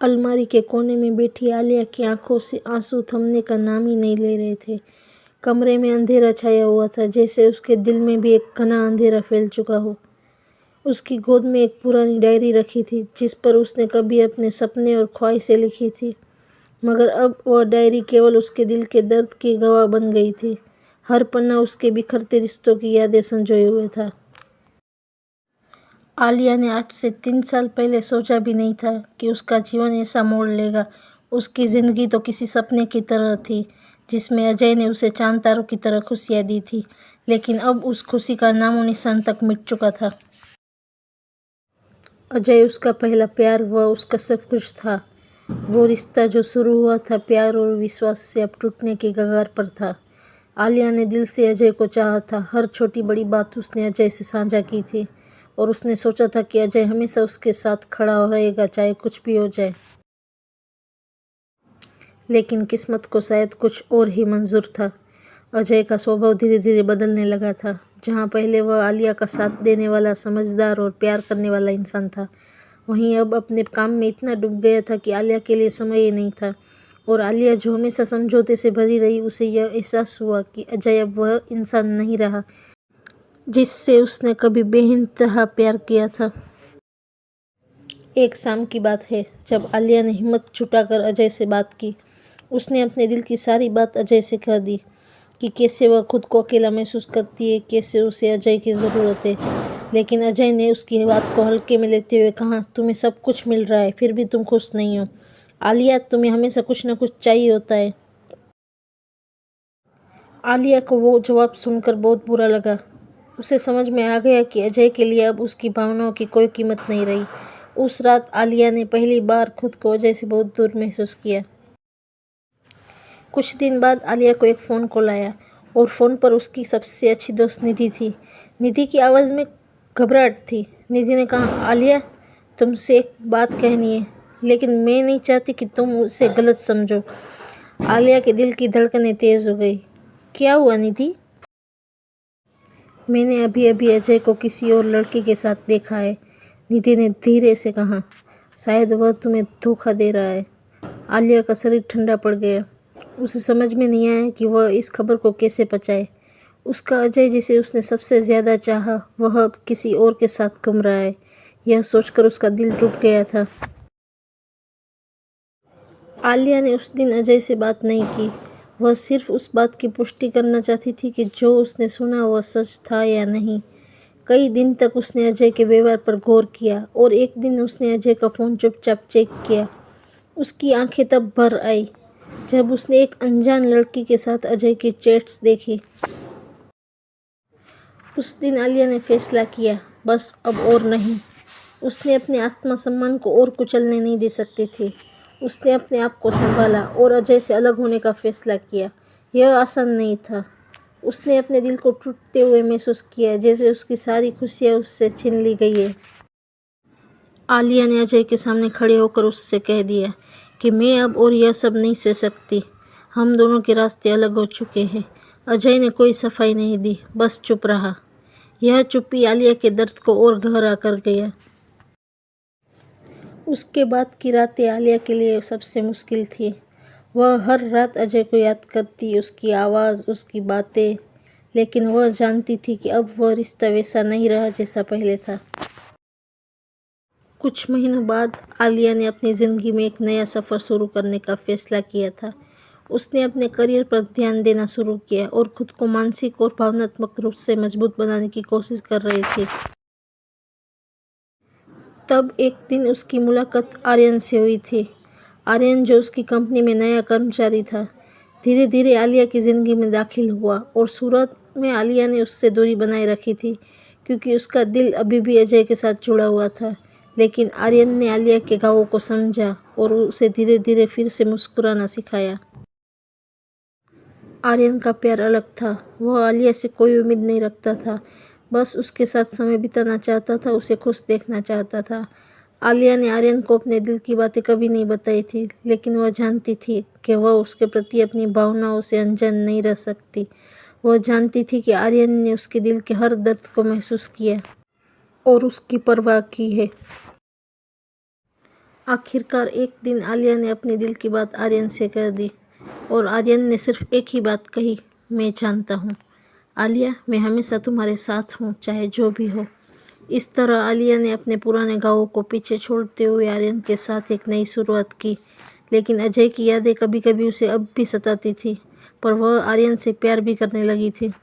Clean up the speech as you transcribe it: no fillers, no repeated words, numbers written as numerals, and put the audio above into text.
अलमारी के कोने में बैठी आलिया की आंखों से आंसू थमने का नाम ही नहीं ले रहे थे। कमरे में अंधेरा छाया हुआ था, जैसे उसके दिल में भी एक घना अंधेरा फैल चुका हो। उसकी गोद में एक पुरानी डायरी रखी थी, जिस पर उसने कभी अपने सपने और ख्वाहिशें लिखी थी, मगर अब वह डायरी केवल उसके दिल के दर्द की गवाह बन गई थी। हर पन्ना उसके बिखरते रिश्तों की यादें संजोए हुए था। आलिया ने आज से 3 साल पहले सोचा भी नहीं था कि उसका जीवन ऐसा मोड़ लेगा। उसकी जिंदगी तो किसी सपने की तरह थी, जिसमें अजय ने उसे चांद तारों की तरह खुशियां दी थी, लेकिन अब उस खुशी का नामो निशान तक मिट चुका था। अजय उसका पहला प्यार, वह उसका सब कुछ था। वो रिश्ता जो शुरू हुआ था प्यार और विश्वास से, अब टूटने की कगार पर था। आलिया ने दिल से अजय को चाहा था। हर छोटी बड़ी बात उसने अजय से साझा की थी और उसने सोचा था कि अजय हमेशा उसके साथ खड़ा रहेगा, चाहे कुछ भी हो जाए। लेकिन किस्मत को शायद कुछ और ही मंजूर था। अजय का स्वभाव धीरे धीरे बदलने लगा था। जहाँ पहले वह आलिया का साथ देने वाला, समझदार और प्यार करने वाला इंसान था, वहीं अब अपने काम में इतना डूब गया था कि आलिया के लिए समय ही नहीं था। और आलिया जो हमेशा समझौते से भरी रही, उसे यह एहसास हुआ कि अजय अब वह इंसान नहीं रहा जिससे उसने कभी बेइंतहा प्यार किया था। एक शाम की बात है, जब आलिया ने हिम्मत जुटाकर अजय से बात की। उसने अपने दिल की सारी बात अजय से कह दी कि कैसे वह खुद को अकेला महसूस करती है, कैसे उसे अजय की ज़रूरत है। लेकिन अजय ने उसकी बात को हल्के में लेते हुए कहा, तुम्हें सब कुछ मिल रहा है, फिर भी तुम खुश नहीं हो। आलिया, तुम्हें हमेशा कुछ न कुछ चाहिए होता है। आलिया को वो जवाब सुनकर बहुत बुरा लगा। उसे समझ में आ गया कि अजय के लिए अब उसकी भावनाओं की कोई कीमत नहीं रही। उस रात आलिया ने पहली बार खुद को अजय से बहुत दूर महसूस किया। कुछ दिन बाद आलिया को एक फ़ोन कॉल आया और फ़ोन पर उसकी सबसे अच्छी दोस्त निधि थी। निधि की आवाज़ में घबराहट थी। निधि ने कहा, आलिया, तुमसे एक बात कहनी है, लेकिन मैं नहीं चाहती कि तुम उसे गलत समझो। आलिया के दिल की धड़कनें तेज़ हो गई। क्या हुआ निधि? मैंने अभी अभी अजय को किसी और लड़के के साथ देखा है, निधि ने धीरे से कहा। शायद वह तुम्हें धोखा दे रहा है। आलिया का शरीर ठंडा पड़ गया। उसे समझ में नहीं आया कि वह इस खबर को कैसे पचाए। उसका अजय, जिसे उसने सबसे ज़्यादा चाहा, वह अब किसी और के साथ घूम रहा है। यह सोचकर उसका दिल टूट गया था। आलिया ने उस दिन अजय से बात नहीं की। वह सिर्फ उस बात की पुष्टि करना चाहती थी कि जो उसने सुना वह सच था या नहीं। कई दिन तक उसने अजय के व्यवहार पर गौर किया और एक दिन उसने अजय का फ़ोन चुपचाप चेक किया। उसकी आंखें तब भर आई जब उसने एक अनजान लड़की के साथ अजय की चैट्स देखी। उस दिन आलिया ने फैसला किया, बस अब और नहीं। उसने अपने आत्मसम्मान को और कुचलने नहीं दे सकती थी। उसने अपने आप को संभाला और अजय से अलग होने का फैसला किया। यह आसान नहीं था। उसने अपने दिल को टूटते हुए महसूस किया, जैसे उसकी सारी खुशियाँ उससे छीन ली गई है। आलिया ने अजय के सामने खड़े होकर उससे कह दिया कि मैं अब और यह सब नहीं सह सकती। हम दोनों के रास्ते अलग हो चुके हैं। अजय ने कोई सफाई नहीं दी, बस चुप रहा। यह चुप्पी आलिया के दर्द को और गहरा कर गया। उसके बाद की रातें आलिया के लिए सबसे मुश्किल थी। वह हर रात अजय को याद करती, उसकी आवाज़, उसकी बातें, लेकिन वह जानती थी कि अब वह रिश्ता वैसा नहीं रहा जैसा पहले था। कुछ महीनों बाद आलिया ने अपनी ज़िंदगी में एक नया सफ़र शुरू करने का फैसला किया था। उसने अपने करियर पर ध्यान देना शुरू किया और खुद को मानसिक और भावनात्मक रूप से मजबूत बनाने की कोशिश कर रही थी। तब एक दिन उसकी मुलाकात आर्यन से हुई थी। आर्यन, जो उसकी कंपनी में नया कर्मचारी था, धीरे धीरे आलिया की ज़िंदगी में दाखिल हुआ और शुरुआत में आलिया ने उससे दूरी बनाए रखी थी, क्योंकि उसका दिल अभी भी अजय के साथ जुड़ा हुआ था। लेकिन आर्यन ने आलिया के घावों को समझा और उसे धीरे धीरे फिर से मुस्कुराना सिखाया। आर्यन का प्यार अलग था। वह आलिया से कोई उम्मीद नहीं रखता था, बस उसके साथ समय बिताना चाहता था, उसे खुश देखना चाहता था। आलिया ने आर्यन को अपने दिल की बातें कभी नहीं बताई थी, लेकिन वह जानती थी कि वह उसके प्रति अपनी भावनाओं से अनजान नहीं रह सकती। वह जानती थी कि आर्यन ने उसके दिल के हर दर्द को महसूस किया और उसकी परवाह की है। आखिरकार एक दिन आलिया ने अपने दिल की बात आर्यन से कह दी और आर्यन ने सिर्फ एक ही बात कही, मैं जानता हूँ आलिया, मैं हमेशा तुम्हारे साथ हूँ, चाहे जो भी हो। इस तरह आलिया ने अपने पुराने गाँवों को पीछे छोड़ते हुए आर्यन के साथ एक नई शुरुआत की। लेकिन अजय की यादें कभी कभी उसे अब भी सताती थी, पर वह आर्यन से प्यार भी करने लगी थी।